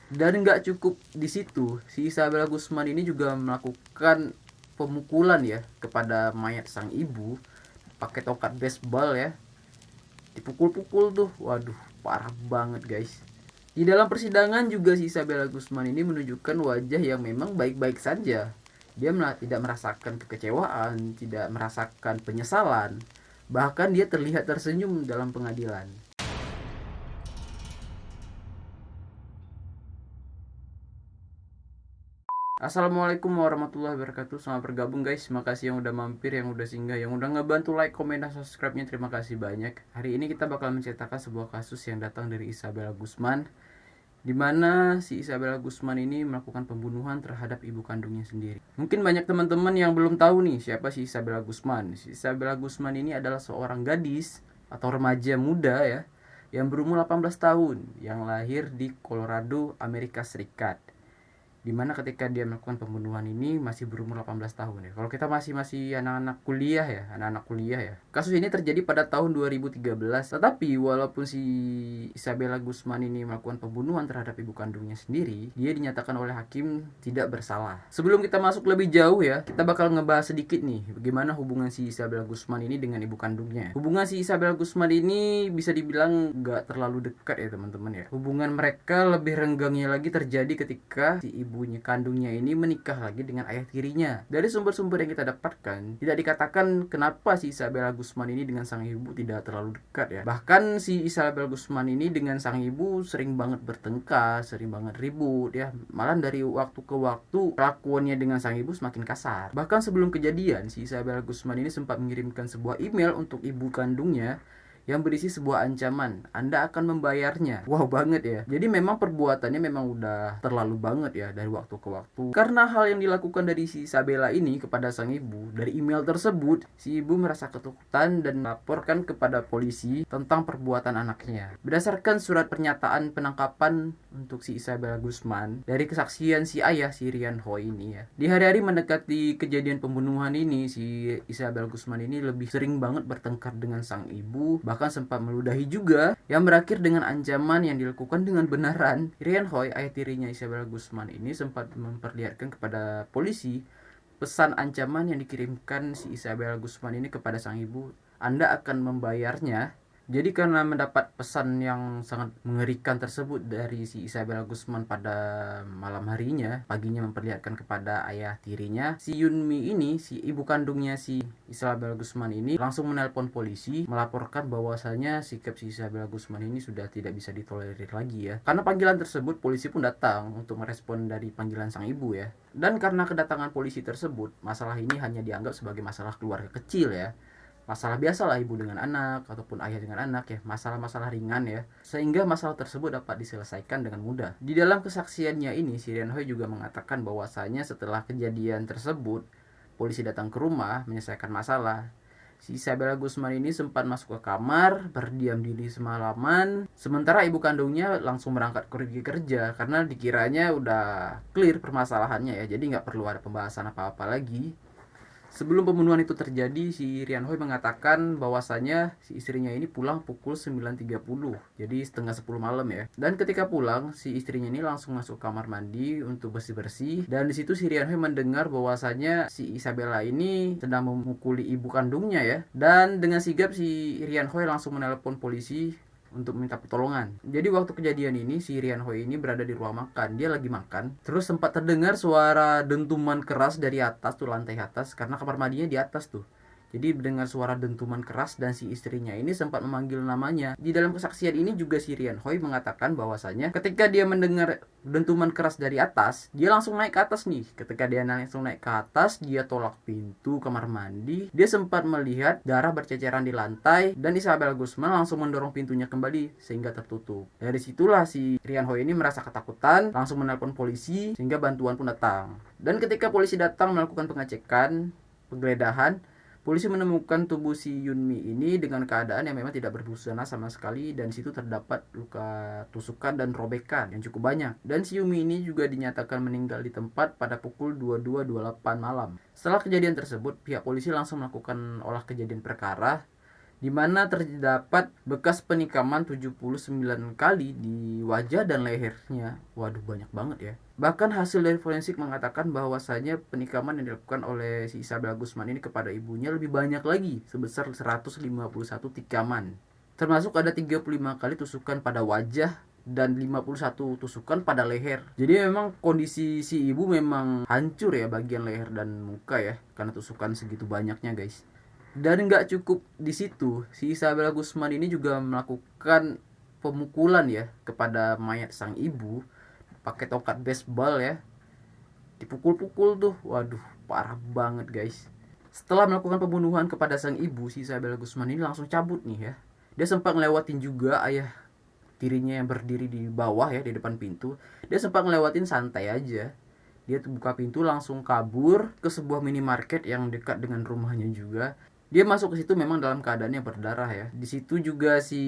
Dan nggak cukup di situ, si Isabella Gusman ini juga melakukan pemukulan ya kepada mayat sang ibu pakai tongkat baseball ya, dipukul-pukul tuh. Waduh, parah banget guys. Di dalam persidangan juga si Isabella Gusman ini menunjukkan wajah yang memang baik-baik saja. Dia tidak merasakan kekecewaan, tidak merasakan penyesalan. Bahkan dia terlihat tersenyum dalam pengadilan. Assalamualaikum warahmatullahi wabarakatuh. Selamat bergabung guys. Makasih yang udah mampir, yang udah singgah, yang udah ngebantu like, komen, dan subscribe-nya. Terima kasih banyak. Hari ini kita bakal menceritakan sebuah kasus yang datang dari Isabella Gusman, di mana si Isabella Gusman ini melakukan pembunuhan terhadap ibu kandungnya sendiri. Mungkin banyak teman-teman yang belum tahu nih siapa si Isabella Gusman. Si Isabella Gusman ini adalah seorang gadis atau remaja muda ya, yang berumur 18 tahun, yang lahir di Colorado, Amerika Serikat. Dimana ketika dia melakukan pembunuhan ini masih berumur 18 tahun ya. Kalau kita masih anak-anak kuliah ya, Kasus ini terjadi pada tahun 2013. Tetapi walaupun si Isabella Gusman ini melakukan pembunuhan terhadap ibu kandungnya sendiri, dia dinyatakan oleh hakim tidak bersalah. Sebelum kita masuk lebih jauh ya, kita bakal ngebahas sedikit nih bagaimana hubungan si Isabella Gusman ini dengan ibu kandungnya. Hubungan si Isabella Gusman ini bisa dibilang gak terlalu dekat ya teman-teman ya. Hubungan mereka lebih renggangnya lagi terjadi ketika si ibunya kandungnya ini menikah lagi dengan ayah tirinya. Dari sumber-sumber yang kita dapatkan, tidak dikatakan kenapa si Isabella Gusman ini dengan sang ibu tidak terlalu dekat ya. Bahkan si Isabella Gusman ini dengan sang ibu sering banget bertengkar, sering banget ribut ya. Malah dari waktu ke waktu kelakuannya dengan sang ibu semakin kasar. Bahkan sebelum kejadian, si Isabella Gusman ini sempat mengirimkan sebuah email untuk ibu kandungnya yang berisi sebuah ancaman, Anda akan membayarnya. Wow banget ya. Jadi memang perbuatannya memang udah terlalu banget ya dari waktu ke waktu. Karena hal yang dilakukan dari si Isabella ini kepada sang ibu, dari email tersebut, si ibu merasa ketakutan dan melaporkan kepada polisi tentang perbuatan anaknya. Berdasarkan surat pernyataan penangkapan untuk si Isabella Gusman, dari kesaksian si ayah, si Rian Hoi ini ya. Di hari-hari mendekati kejadian pembunuhan ini, si Isabella Gusman ini lebih sering banget bertengkar dengan sang ibu, bahkan sempat meludahi juga, yang berakhir dengan ancaman yang dilakukan dengan benaran. Rian Hoi, ayah tirinya Isabella Gusman ini, sempat memperlihatkan kepada polisi pesan ancaman yang dikirimkan si Isabella Gusman ini kepada sang ibu, Anda akan membayarnya. Jadi karena mendapat pesan yang sangat mengerikan tersebut dari si Isabella Gusman pada malam harinya, paginya memperlihatkan kepada ayah tirinya, si Yunmi ini, si ibu kandungnya si Isabella Gusman ini, langsung menelpon polisi melaporkan bahwasanya sikap si Isabella Gusman ini sudah tidak bisa ditolerir lagi ya. Karena panggilan tersebut, polisi pun datang untuk merespon dari panggilan sang ibu ya. Dan karena kedatangan polisi tersebut, masalah ini hanya dianggap sebagai masalah keluarga kecil ya. Masalah biasa lah ibu dengan anak ataupun ayah dengan anak ya, masalah-masalah ringan ya, sehingga masalah tersebut dapat diselesaikan dengan mudah. Di dalam kesaksiannya ini, si Rian Hoi juga mengatakan bahwasanya setelah kejadian tersebut, polisi datang ke rumah menyelesaikan masalah. Si Isabella Gusman ini sempat masuk ke kamar, berdiam diri semalaman, sementara ibu kandungnya langsung berangkat pergi kerja karena dikiranya udah clear permasalahannya ya, jadi nggak perlu ada pembahasan apa-apa lagi. Sebelum pembunuhan itu terjadi, si Rian Hoi mengatakan bahwasanya si istrinya ini pulang pukul 9.30, jadi setengah 10 malam ya. Dan ketika pulang, si istrinya ini langsung masuk kamar mandi untuk bersih-bersih. Dan di situ si Rian Hoi mendengar bahwasanya si Isabella ini sedang memukuli ibu kandungnya ya. Dan dengan sigap si Rian Hoi langsung menelpon polisi untuk minta pertolongan. Jadi waktu kejadian ini si Rian Hoi ini berada di ruang makan. Dia lagi makan. Terus sempat terdengar suara dentuman keras dari atas tuh, lantai atas, karena kamar mandinya di atas tuh. Jadi mendengar suara dentuman keras dan si istrinya ini sempat memanggil namanya. Di dalam kesaksian ini juga si Rian Hoi mengatakan bahwasanya ketika dia mendengar dentuman keras dari atas, dia langsung naik ke atas nih. Ketika dia langsung naik ke atas, dia tolak pintu kamar mandi. Dia sempat melihat darah berceceran di lantai dan Isabella Gusman langsung mendorong pintunya kembali sehingga tertutup. Dari situlah si Rian Hoi ini merasa ketakutan, langsung menelpon polisi sehingga bantuan pun datang. Dan ketika polisi datang melakukan pengecekan, penggeledahan, polisi menemukan tubuh si Yunmi ini dengan keadaan yang memang tidak berbusana sama sekali, dan situ terdapat luka tusukan dan robekan yang cukup banyak. Dan si Yunmi ini juga dinyatakan meninggal di tempat pada pukul 22.28 malam. Setelah kejadian tersebut, pihak polisi langsung melakukan olah kejadian perkara di mana terdapat bekas penikaman 79 kali di wajah dan lehernya. Waduh, banyak banget ya. Bahkan hasil dari forensik mengatakan bahwasanya penikaman yang dilakukan oleh si Isabella Guzman ini kepada ibunya lebih banyak lagi, sebesar 151 tikaman. Termasuk ada 35 kali tusukan pada wajah dan 51 tusukan pada leher. Jadi memang kondisi si ibu memang hancur ya bagian leher dan muka ya, karena tusukan segitu banyaknya guys. Dan nggak cukup di situ, si Isabella Guzman ini juga melakukan pemukulan ya kepada mayat sang ibu pakai tongkat baseball ya. Dipukul-pukul tuh, waduh parah banget guys. Setelah melakukan pembunuhan kepada sang ibu, si Isabella Guzman ini langsung cabut nih ya. Dia sempat ngelewatin juga ayah tirinya yang berdiri di bawah ya, di depan pintu. Dia sempat ngelewatin santai aja. Dia tuh buka pintu langsung kabur ke sebuah minimarket yang dekat dengan rumahnya juga. Dia masuk ke situ memang dalam keadaan yang berdarah ya. Di situ juga si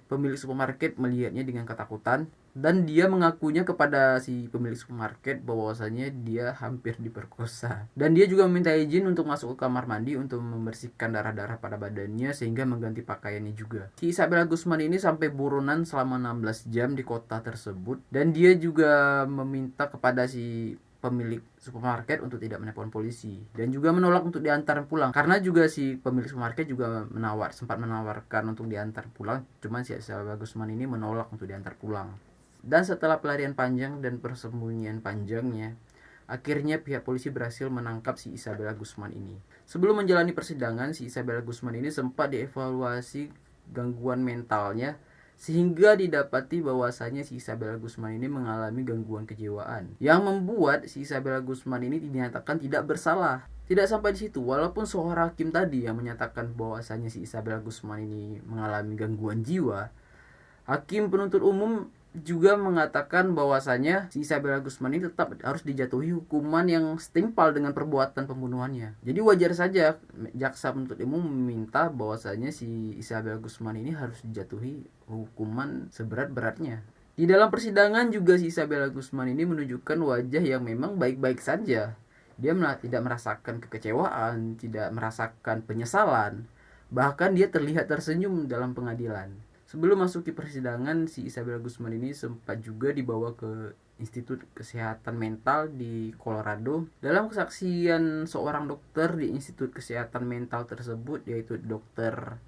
pemilik supermarket melihatnya dengan ketakutan dan dia mengakunya kepada si pemilik supermarket bahwasanya dia hampir diperkosa. Dan dia juga meminta izin untuk masuk ke kamar mandi untuk membersihkan darah-darah pada badannya sehingga mengganti pakaiannya juga. Si Isabella Guzman ini sampai buronan selama 16 jam di kota tersebut dan dia juga meminta kepada si pemilik supermarket untuk tidak menelpon polisi dan juga menolak untuk diantar pulang, karena juga si pemilik supermarket juga sempat menawarkan untuk diantar pulang, cuman si Isabella Guzman ini menolak untuk diantar pulang. Dan setelah pelarian panjang dan persembunyian panjangnya, akhirnya pihak polisi berhasil menangkap si Isabella Guzman ini. Sebelum menjalani persidangan, si Isabella Guzman ini sempat dievaluasi gangguan mentalnya sehingga didapati bahwasanya si Isabella Guzman ini mengalami gangguan kejiwaan yang membuat si Isabella Guzman ini dinyatakan tidak bersalah. Tidak sampai di situ, walaupun seorang hakim tadi yang menyatakan bahwasanya si Isabella Guzman ini mengalami gangguan jiwa, hakim penuntut umum juga mengatakan bahwasanya si Isabella Guzman ini tetap harus dijatuhi hukuman yang setimpal dengan perbuatan pembunuhannya. Jadi wajar saja jaksa penuntut umum meminta bahwasanya si Isabella Guzman ini harus dijatuhi hukuman seberat-beratnya. Di dalam persidangan juga si Isabella Guzman ini menunjukkan wajah yang memang baik-baik saja. Dia tidak merasakan kekecewaan, tidak merasakan penyesalan. Bahkan dia terlihat tersenyum dalam pengadilan. Sebelum masuk di persidangan, si Isabella Guzman ini sempat juga dibawa ke Institut Kesehatan Mental di Colorado. Dalam kesaksian seorang dokter di Institut Kesehatan Mental tersebut, yaitu Dr.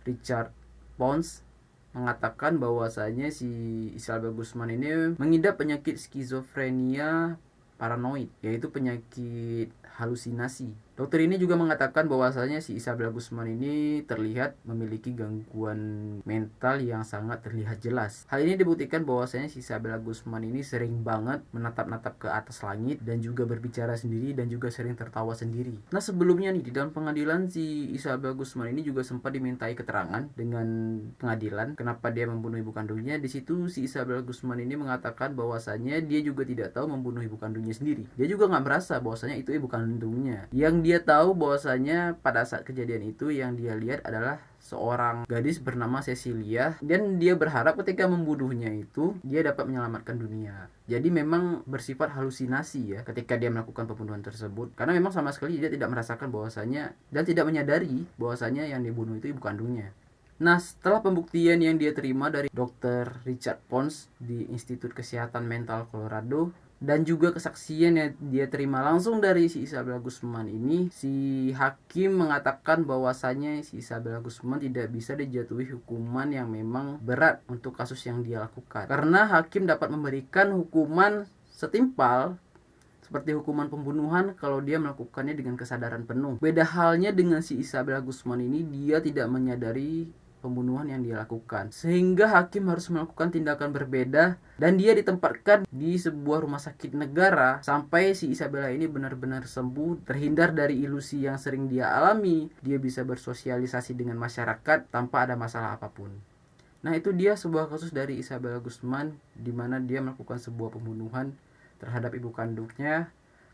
Richard Pons, mengatakan bahwasanya si Isabella Guzman ini mengidap penyakit skizofrenia paranoid, yaitu penyakit halusinasi. Dokter ini juga mengatakan bahwasanya si Isabella Guzman ini terlihat memiliki gangguan mental yang sangat terlihat jelas. Hal ini dibuktikan bahwasanya si Isabella Guzman ini sering banget menatap-natap ke atas langit dan juga berbicara sendiri dan juga sering tertawa sendiri. Nah, sebelumnya nih di dalam pengadilan si Isabella Guzman ini juga sempat dimintai keterangan dengan pengadilan kenapa dia membunuh ibu kandungnya. Di situ si Isabella Guzman ini mengatakan bahwasanya dia juga tidak tahu membunuh ibu kandungnya sendiri. Dia juga nggak merasa bahwasanya itu ibu kandungnya. Yang dia tahu bahwasanya pada saat kejadian itu yang dia lihat adalah seorang gadis bernama Cecilia dan dia berharap ketika membunuhnya itu dia dapat menyelamatkan dunia. Jadi memang bersifat halusinasi ya ketika dia melakukan pembunuhan tersebut, karena memang sama sekali dia tidak merasakan bahwasanya dan tidak menyadari bahwasanya yang dibunuh itu ibu kandungnya. Nah, setelah pembuktian yang dia terima dari Dr. Richard Pons di Institut Kesehatan Mental Colorado dan juga kesaksian yang dia terima langsung dari si Isabella Guzman ini, si hakim mengatakan bahwasanya si Isabella Guzman tidak bisa dijatuhi hukuman yang memang berat untuk kasus yang dia lakukan, karena hakim dapat memberikan hukuman setimpal seperti hukuman pembunuhan kalau dia melakukannya dengan kesadaran penuh. Beda halnya dengan si Isabella Guzman ini, dia tidak menyadari pembunuhan yang dia lakukan, sehingga hakim harus melakukan tindakan berbeda dan dia ditempatkan di sebuah rumah sakit negara sampai si Isabella ini benar-benar sembuh, terhindar dari ilusi yang sering dia alami. Dia bisa bersosialisasi dengan masyarakat tanpa ada masalah apapun. Nah, itu dia sebuah kasus dari Isabella Guzman di mana dia melakukan sebuah pembunuhan terhadap ibu kandungnya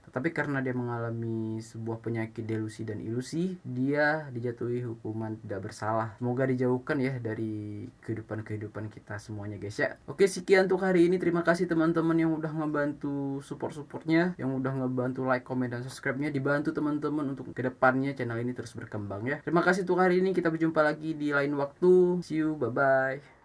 Tetapi karena dia mengalami sebuah penyakit delusi dan ilusi, dia dijatuhi hukuman tidak bersalah. Semoga dijauhkan ya dari kehidupan kita semuanya guys ya. Oke, sekian untuk hari ini. Terima kasih teman-teman yang udah ngebantu support-supportnya, yang udah ngebantu like, komen, dan subscribe-nya. Dibantu teman-teman untuk kedepannya channel ini terus berkembang ya. Terima kasih untuk hari ini. Kita berjumpa lagi di lain waktu. See you, bye-bye.